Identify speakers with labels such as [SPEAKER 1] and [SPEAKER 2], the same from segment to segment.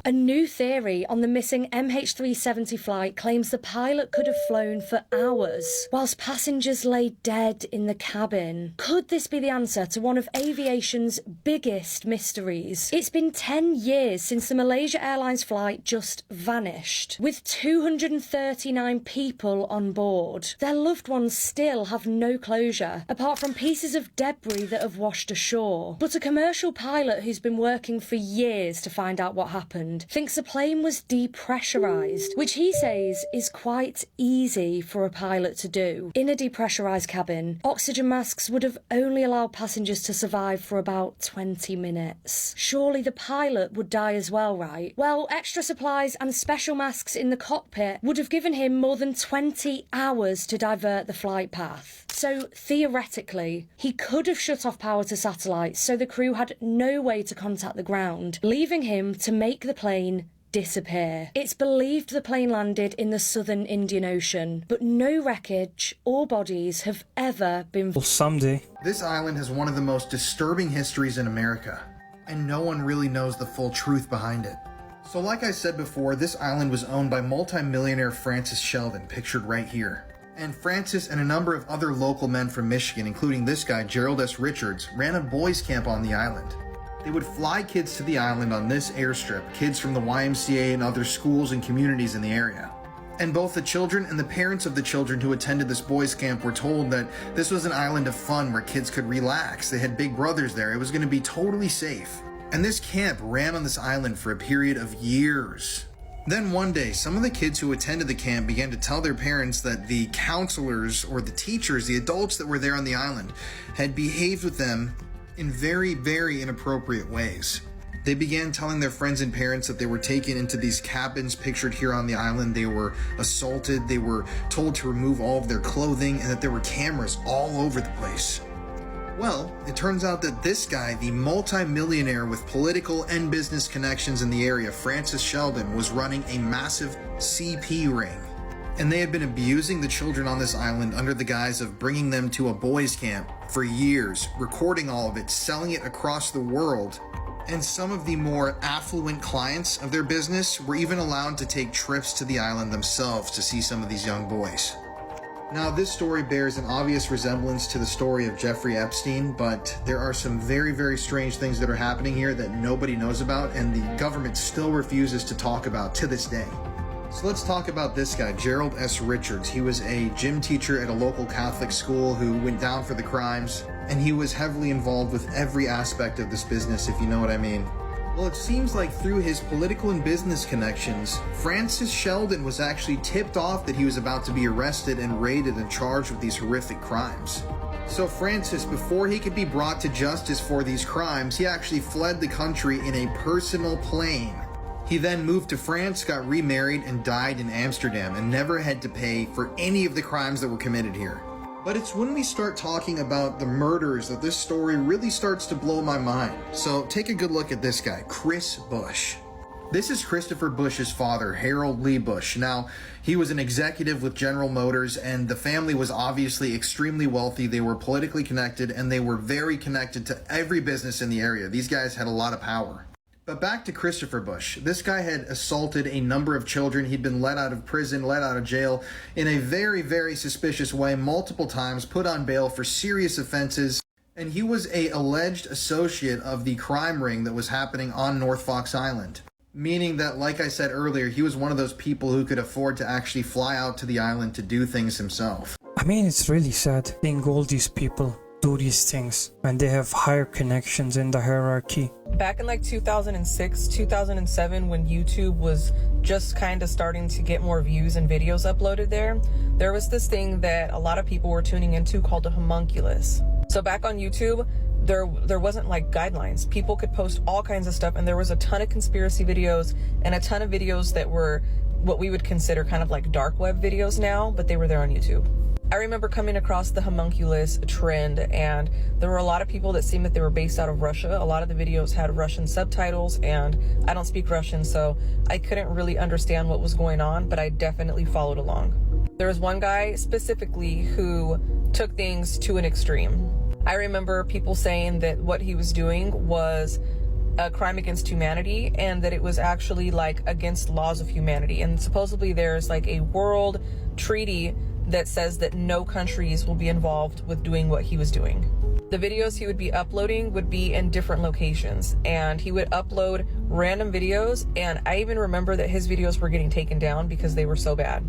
[SPEAKER 1] A new theory on the missing MH370 flight claims the pilot could have flown for hours whilst passengers lay dead in the cabin. Could this be the answer to one of aviation's biggest mysteries? It's been 10 years since the Malaysia Airlines flight just vanished, with 239 people on board. Their loved ones still have no closure, apart from pieces of debris that have washed ashore. But a commercial pilot who's been working for years to find out what happened thinks the plane was depressurized, which he says is quite easy for a pilot to do. In a depressurized cabin, oxygen masks would have only allowed passengers to survive for about 20 minutes. Surely the pilot would die as well, right? Well, extra supplies and special masks in the cockpit would have given him more than 20 hours to divert the flight path. So, theoretically, he could have shut off power to satellites so the crew had no way to contact the ground, leaving him to make the plane disappear. It's believed the plane landed in the southern Indian Ocean, but no wreckage or bodies have ever been found.
[SPEAKER 2] Someday.
[SPEAKER 3] This island has one of the most disturbing histories in America, and no one really knows the full truth behind it. So like I said before, this island was owned by multi-millionaire Francis Sheldon, pictured right here. And Francis and a number of other local men from Michigan, including this guy, Gerald S. Richards, ran a boys' camp on the island. They would fly kids to the island on this airstrip, kids from the YMCA and other schools and communities in the area. And both the children and the parents of the children who attended this boys' camp were told that this was an island of fun where kids could relax. They had big brothers there. It was going to be totally safe. And this camp ran on this island for a period of years. Then one day, some of the kids who attended the camp began to tell their parents that the counselors or the teachers, the adults that were there on the island, had behaved with them in very, very inappropriate ways. They began telling their friends and parents that they were taken into these cabins pictured here on the island. They were assaulted, they were told to remove all of their clothing, and that there were cameras all over the place. Well, it turns out that this guy, the multi-millionaire with political and business connections in the area, Francis Sheldon, was running a massive CP ring. And they had been abusing the children on this island under the guise of bringing them to a boys' camp for years, recording all of it, selling it across the world. And some of the more affluent clients of their business were even allowed to take trips to the island themselves to see some of these young boys. Now, this story bears an obvious resemblance to the story of Jeffrey Epstein, but there are some very, very strange things that are happening here that nobody knows about, and the government still refuses to talk about to this day. So let's talk about this guy, Gerald S. Richards. He was a gym teacher at a local Catholic school who went down for the crimes, and he was heavily involved with every aspect of this business, if you know what I mean. Well, it seems like through his political and business connections, Francis Sheldon was actually tipped off that he was about to be arrested and raided and charged with these horrific crimes. So Francis, before he could be brought to justice for these crimes, he actually fled the country in a personal plane. He then moved to France, got remarried, and died in Amsterdam, and never had to pay for any of the crimes that were committed here. But it's when we start talking about the murders that this story really starts to blow my mind. So take a good look at this guy, Chris Bush. This is Christopher Bush's father, Harold Lee Bush. Now, he was an executive with General Motors, and the family was obviously extremely wealthy. They were politically connected, and they were very connected to every business in the area. These guys had a lot of power. But back to Christopher Bush. This guy had assaulted a number of children. He'd been let out of prison, let out of jail in a very, very suspicious way multiple times, put on bail for serious offenses. And he was an alleged associate of the crime ring that was happening on North Fox Island. Meaning that, like I said earlier, he was one of those people who could afford to actually fly out to the island to do things himself.
[SPEAKER 2] I mean, it's really sad seeing all these people do these things when they have higher connections in the hierarchy.
[SPEAKER 4] Back in like 2006, 2007, when YouTube was just kind of starting to get more views and videos uploaded there was this thing that a lot of people were tuning into called a homunculus. So back on YouTube, there wasn't like guidelines. People could post all kinds of stuff, and there was a ton of conspiracy videos and a ton of videos that were what we would consider kind of like dark web videos now, but they were there on YouTube. I remember coming across the homunculus trend, and there were a lot of people that seemed that they were based out of Russia. A lot of the videos had Russian subtitles, and I don't speak Russian, so I couldn't really understand what was going on, but I definitely followed along. There was one guy specifically who took things to an extreme. I remember people saying that what he was doing was a crime against humanity, and that it was actually like against laws of humanity. And supposedly there's like a world treaty that says that no countries will be involved with doing what he was doing. The videos he would be uploading would be in different locations, and he would upload random videos, and I even remember that his videos were getting taken down because they were so bad.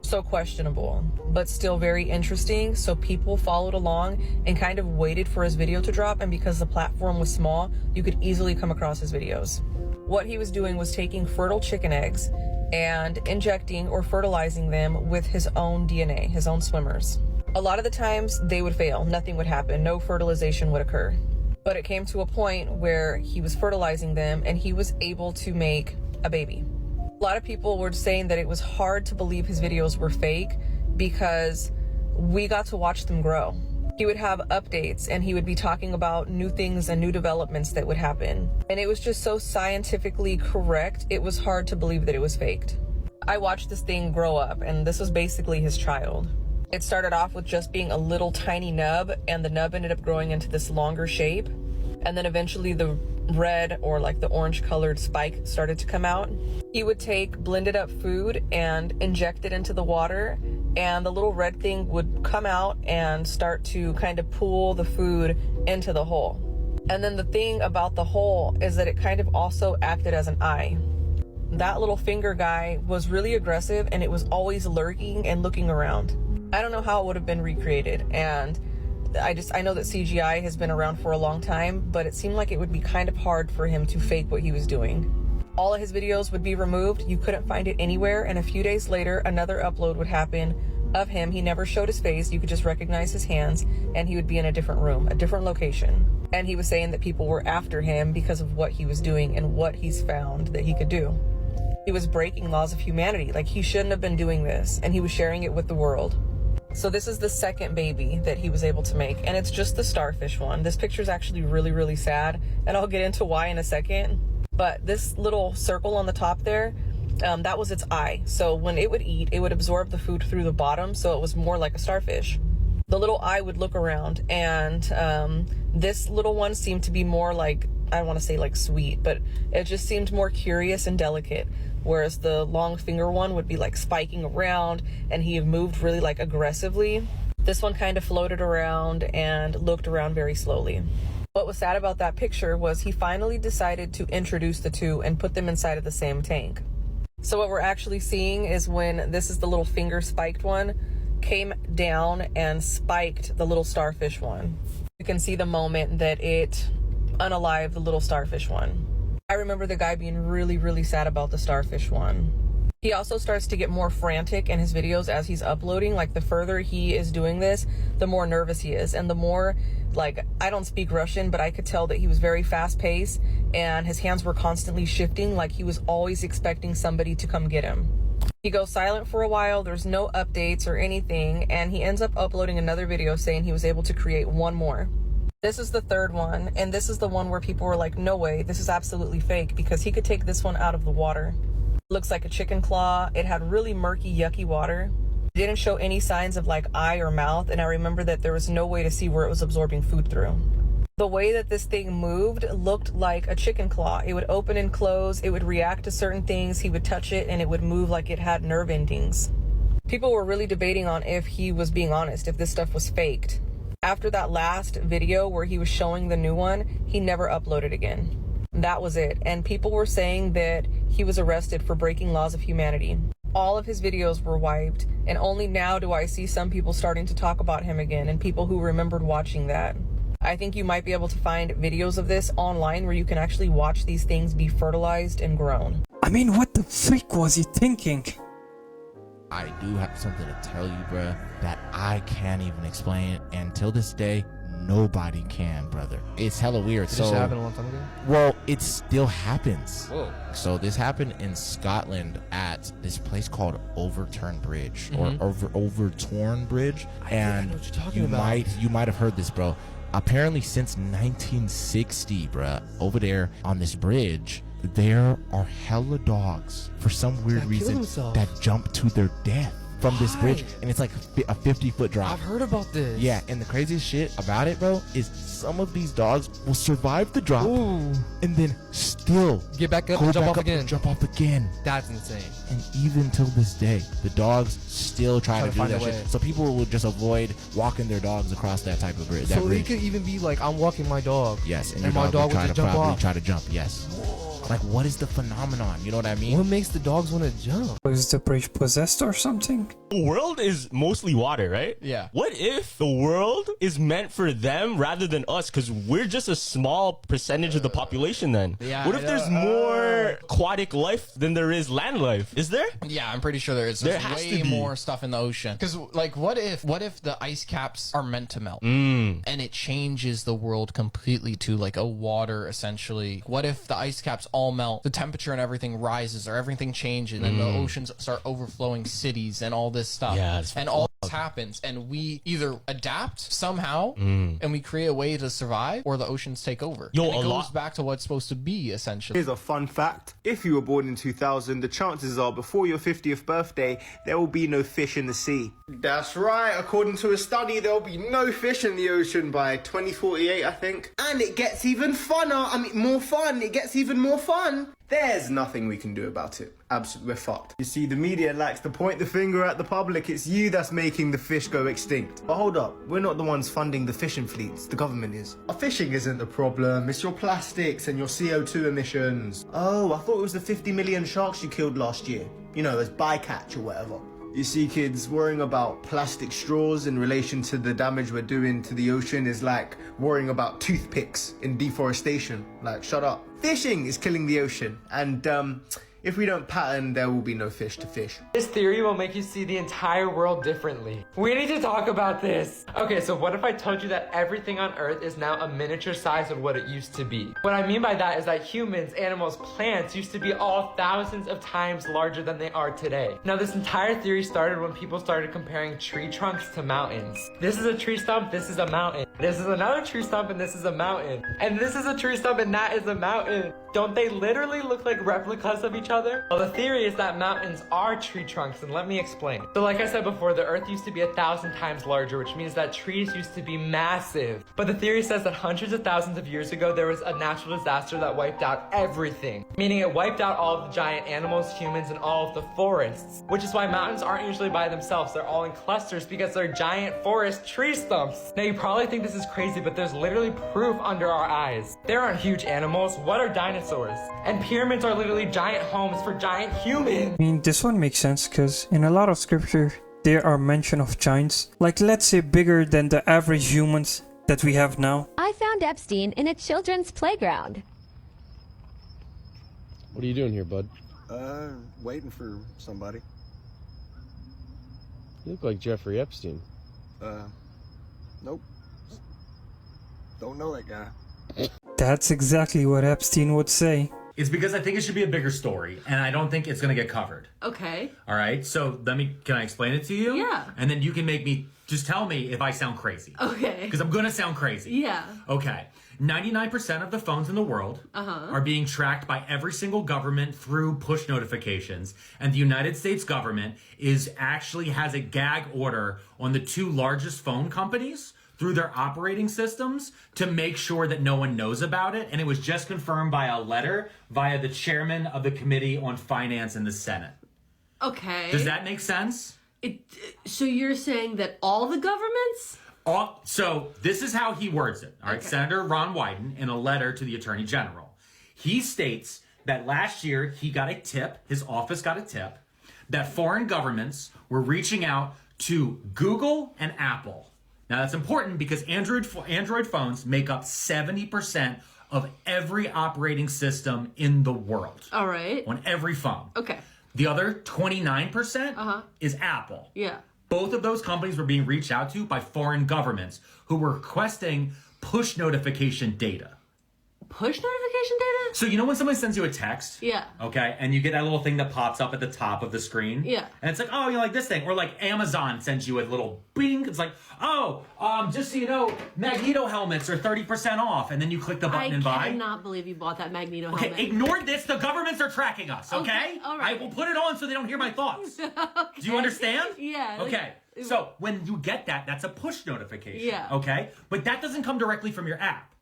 [SPEAKER 4] So questionable, but still very interesting. So people followed along and kind of waited for his video to drop, and because the platform was small, you could easily come across his videos. What he was doing was taking fertile chicken eggs and injecting or fertilizing them with his own DNA, his own swimmers. A lot of the times they would fail, nothing would happen, no fertilization would occur. But it came to a point where he was fertilizing them and he was able to make a baby. A lot of people were saying that it was hard to believe his videos were fake because we got to watch them grow. He would have updates and he would be talking about new things and new developments that would happen. And it was just so scientifically correct, it was hard to believe that it was faked. I watched this thing grow up, and this was basically his child. It started off with just being a little tiny nub, and the nub ended up growing into this longer shape. And then eventually the red or like the orange colored spike started to come out. He would take blended up food and inject it into the water, and the little red thing would come out and start to kind of pull the food into the hole. And then the thing about the hole is that it kind of also acted as an eye. That little finger guy was really aggressive, and it was always lurking and looking around. I don't know how it would have been recreated, and I know that CGI has been around for a long time, but it seemed like it would be kind of hard for him to fake what he was doing. All of his videos would be removed, you couldn't find it anywhere, and a few days later another upload would happen of him. He never showed his face, you could just recognize his hands, and he would be in a different room, a different location. And he was saying that people were after him because of what he was doing and what he's found that he could do. He was breaking laws of humanity, like he shouldn't have been doing this, and he was sharing it with the world. So this is the second baby that he was able to make, and it's just the starfish one. This picture is actually really, really sad, and I'll get into why in a second. But this little circle on the top there, that was its eye. So when it would eat, it would absorb the food through the bottom, so it was more like a starfish. The little eye would look around, and this little one seemed to be more like, I don't want to say like sweet, but it just seemed more curious and delicate. Whereas the long finger one would be like spiking around, and he moved really like aggressively. This one kind of floated around and looked around very slowly. What was sad about that picture was he finally decided to introduce the two and put them inside of the same tank. So what we're actually seeing is when this is the little finger spiked one, came down and spiked the little starfish one. You can see the moment that it unalived the little starfish one. I remember the guy being really, really sad about the starfish one. He also starts to get more frantic in his videos as he's uploading. Like the further he is doing this, the more nervous he is. And the more, like, I don't speak Russian, but I could tell that he was very fast paced and his hands were constantly shifting, like he was always expecting somebody to come get him. He goes silent for a while, there's no updates or anything, and he ends up uploading another video saying he was able to create one more. This is the third one, and this is the one where people were like, no way, this is absolutely fake, because he could take this one out of the water. Looks like a chicken claw. It had really murky, yucky water. It didn't show any signs of like eye or mouth, and I remember that there was no way to see where it was absorbing food through. The way that this thing moved looked like a chicken claw. It would open and close, it would react to certain things, he would touch it, and it would move like it had nerve endings. People were really debating on if he was being honest, if this stuff was faked. After that last video where he was showing the new one, he never uploaded again. That was it. And people were saying that he was arrested for breaking laws of humanity. All of his videos were wiped, and only now do I see some people starting to talk about him again, and people who remembered watching that. I think you might be able to find videos of this online where you can actually watch these things be fertilized and grown.
[SPEAKER 2] I mean, what the freak was he thinking?
[SPEAKER 5] I do have something to tell you, bruh, that I can't even explain, and till this day, nobody can, brother. It's hella weird.
[SPEAKER 6] Did this happen a long time ago?
[SPEAKER 5] Well, it still happens.
[SPEAKER 6] Whoa.
[SPEAKER 5] So this happened in Scotland at this place called Overturn Bridge, or Overtorn Bridge.
[SPEAKER 6] I know what you're talking about.
[SPEAKER 5] You might have heard this, bro. Apparently, since 1960, bruh, over there on this bridge, there are hella dogs for some weird reason that jump to their death. from this bridge, and it's like a 50-foot drop.
[SPEAKER 6] I've heard about this.
[SPEAKER 5] Yeah, and the craziest shit about it, bro, is some of these dogs will survive the drop
[SPEAKER 6] Ooh.
[SPEAKER 5] and then still
[SPEAKER 6] Get back up
[SPEAKER 5] go
[SPEAKER 6] and jump
[SPEAKER 5] back
[SPEAKER 6] off
[SPEAKER 5] up
[SPEAKER 6] again.
[SPEAKER 5] and jump off again.
[SPEAKER 6] That's insane.
[SPEAKER 5] And even till this day, the dogs still try to do
[SPEAKER 6] find
[SPEAKER 5] that
[SPEAKER 6] a way.
[SPEAKER 5] shit. So people will just avoid walking their dogs across that type of bridge.
[SPEAKER 6] So it could even be like, I'm walking my dog.
[SPEAKER 5] Yes, and
[SPEAKER 6] And
[SPEAKER 5] your
[SPEAKER 6] my
[SPEAKER 5] dog
[SPEAKER 6] dog
[SPEAKER 5] will try
[SPEAKER 6] would
[SPEAKER 5] to
[SPEAKER 6] just jump
[SPEAKER 5] probably
[SPEAKER 6] off.
[SPEAKER 5] try to jump. Yes. Like, what is the phenomenon? You know what I mean?
[SPEAKER 6] What makes the dogs want to jump?
[SPEAKER 2] Was the bridge possessed or something?
[SPEAKER 7] The world is mostly water, right?
[SPEAKER 6] Yeah.
[SPEAKER 7] What if the world is meant for them rather than us? Because we're just a small percentage of the population then.
[SPEAKER 6] Yeah,
[SPEAKER 7] What
[SPEAKER 6] I
[SPEAKER 7] if there's
[SPEAKER 6] know.
[SPEAKER 7] more aquatic life than there is land life? Is there?
[SPEAKER 8] Yeah, I'm pretty sure there is.
[SPEAKER 7] There
[SPEAKER 8] There's
[SPEAKER 7] has
[SPEAKER 8] way
[SPEAKER 7] to be.
[SPEAKER 8] more stuff in the ocean. Because, like, what if the ice caps are meant to melt
[SPEAKER 7] Mm.
[SPEAKER 8] and it changes the world completely to like a water essentially? What if the ice caps all melt, the temperature and everything rises, or everything changes, and the oceans start overflowing cities and all this stuff?
[SPEAKER 7] Yeah, it's
[SPEAKER 8] and all this happens, and we either adapt somehow and we create a way to survive, or the oceans take over.
[SPEAKER 7] Yo,
[SPEAKER 8] and it
[SPEAKER 7] a
[SPEAKER 8] goes
[SPEAKER 7] lot-
[SPEAKER 8] back to what's supposed to be essentially.
[SPEAKER 9] Here's a fun fact. If you were born in 2000, the chances are before your 50th birthday, there will be no fish in the sea. That's right. According to a study, there will be no fish in the ocean by 2048, I think. And it gets even funner. I mean, more fun. It gets even more fun. There's nothing we can do about it. Absolutely, we're fucked. You see, the media likes to point the finger at the public. It's you that's making the fish go extinct. But hold up, we're not the ones funding the fishing fleets. The government is. Fishing isn't the problem. It's your plastics and your CO2 emissions. Oh, I thought it was the 50 million sharks you killed last year. You know, as bycatch or whatever. You see, kids, worrying about plastic straws in relation to the damage we're doing to the ocean is like worrying about toothpicks in deforestation. Like, shut up. Fishing is killing the ocean, and if we don't pattern, there will be no fish to fish.
[SPEAKER 10] This theory will make you see the entire world differently. We need to talk about this. Okay, so what if I told you that everything on Earth is now a miniature size of what it used to be? What I mean by that is that humans, animals, plants used to be all thousands of times larger than they are today. Now, this entire theory started when people started comparing tree trunks to mountains. This is a tree stump, this is a mountain. This is another tree stump, and this is a mountain. And this is a tree stump, and that is a mountain. Don't they literally look like replicas of each other? Well, the theory is that mountains are tree trunks, and let me explain. So like I said before, the Earth used to be 1,000 times larger, which means that trees used to be massive. But the theory says that hundreds of thousands of years ago, there was a natural disaster that wiped out everything. Meaning it wiped out all of the giant animals, humans, and all of the forests. Which is why mountains aren't usually by themselves. They're all in clusters because they're giant forest tree stumps. Now you probably think this is crazy, but there's literally proof under our eyes. There aren't huge animals. What are dinosaurs? And pyramids are literally giant homes for giant humans.
[SPEAKER 2] I mean, this one makes sense because in a lot of scripture, there are mention of giants, like let's say bigger than the average humans that we have now.
[SPEAKER 11] I found Epstein in a children's playground.
[SPEAKER 6] What are you doing here, bud?
[SPEAKER 12] Waiting for somebody.
[SPEAKER 6] You look like Jeffrey Epstein.
[SPEAKER 12] Nope. Don't know that guy.
[SPEAKER 2] That's exactly what Epstein would say.
[SPEAKER 13] It's because I think it should be a bigger story, and I don't think it's gonna get covered.
[SPEAKER 14] Okay.
[SPEAKER 13] All right, so can I explain it to you?
[SPEAKER 14] Yeah.
[SPEAKER 13] And then you can just tell me if I sound crazy.
[SPEAKER 14] Okay.
[SPEAKER 13] Because I'm gonna sound crazy.
[SPEAKER 14] Yeah.
[SPEAKER 13] Okay. 99% of the phones in the world are being tracked by every single government through push notifications. And the United States government has a gag order on the two largest phone companies through their operating systems to make sure that no one knows about it. And it was just confirmed by a letter via the chairman of the Committee on Finance in the Senate.
[SPEAKER 14] Okay.
[SPEAKER 13] Does that make sense?
[SPEAKER 14] So you're saying that all the governments?
[SPEAKER 13] So this is how he words it. All right, okay. Senator Ron Wyden, in a letter to the Attorney General, he states that last year his office got a tip, that foreign governments were reaching out to Google and Apple. Now that's important because Android phones make up 70% of every operating system in the world.
[SPEAKER 14] All right.
[SPEAKER 13] On every phone.
[SPEAKER 14] Okay.
[SPEAKER 13] The other 29% is Apple.
[SPEAKER 14] Yeah.
[SPEAKER 13] Both of those companies were being reached out to by foreign governments who were requesting push notification data.
[SPEAKER 14] Push notification location data?
[SPEAKER 13] So you know when somebody sends you a text?
[SPEAKER 14] Yeah.
[SPEAKER 13] Okay, and you get that little thing that pops up at the top of the screen?
[SPEAKER 14] Yeah.
[SPEAKER 13] And it's like, oh, you like this thing. Or like Amazon sends you a little bing. It's like, oh, just so you know, Magneto helmets are 30% off. And then you click the button and buy.
[SPEAKER 14] I cannot believe you bought that Magneto
[SPEAKER 13] Okay,
[SPEAKER 14] helmet.
[SPEAKER 13] ignore this. The governments are tracking us, okay?
[SPEAKER 14] Okay, all right.
[SPEAKER 13] I will put it on so they don't hear my thoughts. Do you understand?
[SPEAKER 14] Yeah.
[SPEAKER 13] Okay. So when you get that, that's a push notification.
[SPEAKER 14] Yeah.
[SPEAKER 13] Okay? But that doesn't come directly from your app.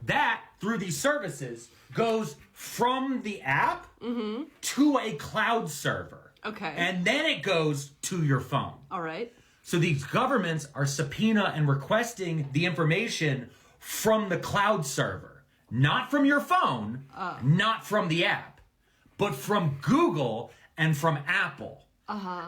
[SPEAKER 13] That, through these services, goes from the app to a cloud server.
[SPEAKER 14] Okay.
[SPEAKER 13] And then it goes to your phone.
[SPEAKER 14] All right.
[SPEAKER 13] So these governments are subpoena and requesting the information from the cloud server. Not from your phone, not from the app, but from Google and from Apple.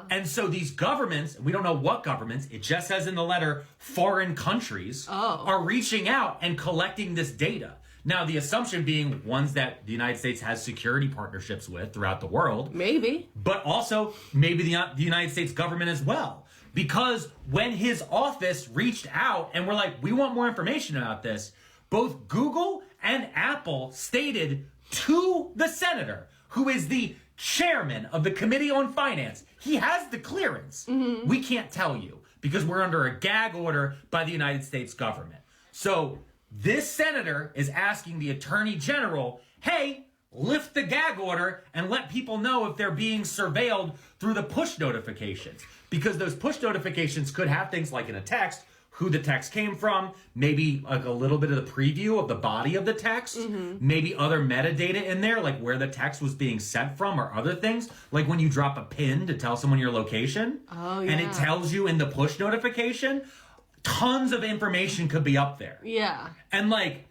[SPEAKER 13] And so these governments, we don't know what governments, it just says in the letter, foreign countries are reaching out and collecting this data. Now, the assumption being ones that the United States has security partnerships with throughout the world.
[SPEAKER 14] Maybe.
[SPEAKER 13] But also maybe the United States government as well. Because when his office reached out and were like, we want more information about this, both Google and Apple stated to the senator, who is the chairman of the Committee on Finance, he has the clearance. We can't tell you because we're under a gag order by the United States government. So this senator is asking the Attorney General, hey, lift the gag order and let people know if they're being surveilled through the push notifications. Because those push notifications could have things like in a text, who the text came from, maybe like a little bit of the preview of the body of the text, maybe other metadata in there, like where the text was being sent from or other things, like when you drop a pin to tell someone your location, and it tells you in the push notification, tons of information could be up there.
[SPEAKER 14] Yeah.
[SPEAKER 13] And like,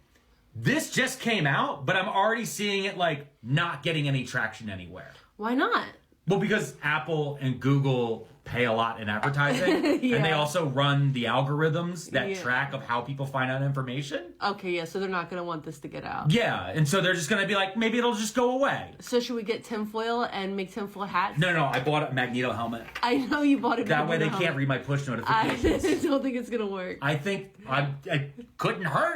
[SPEAKER 13] this just came out, but I'm already seeing it like not getting any traction anywhere.
[SPEAKER 14] Why not?
[SPEAKER 13] Well, because Apple and Google pay a lot in advertising, and they also run the algorithms that track of how people find out information.
[SPEAKER 14] Okay, yeah, so they're not going to want this to get out.
[SPEAKER 13] Yeah, and so they're just going to be like, maybe it'll just go away.
[SPEAKER 14] So should we get tinfoil and make tinfoil hats?
[SPEAKER 13] No, I bought a Magneto helmet.
[SPEAKER 14] I know you bought a
[SPEAKER 13] That way they
[SPEAKER 14] Magneto
[SPEAKER 13] can't
[SPEAKER 14] helmet.
[SPEAKER 13] read my push notifications.
[SPEAKER 14] I don't think it's going to work.
[SPEAKER 13] I think I couldn't hurt.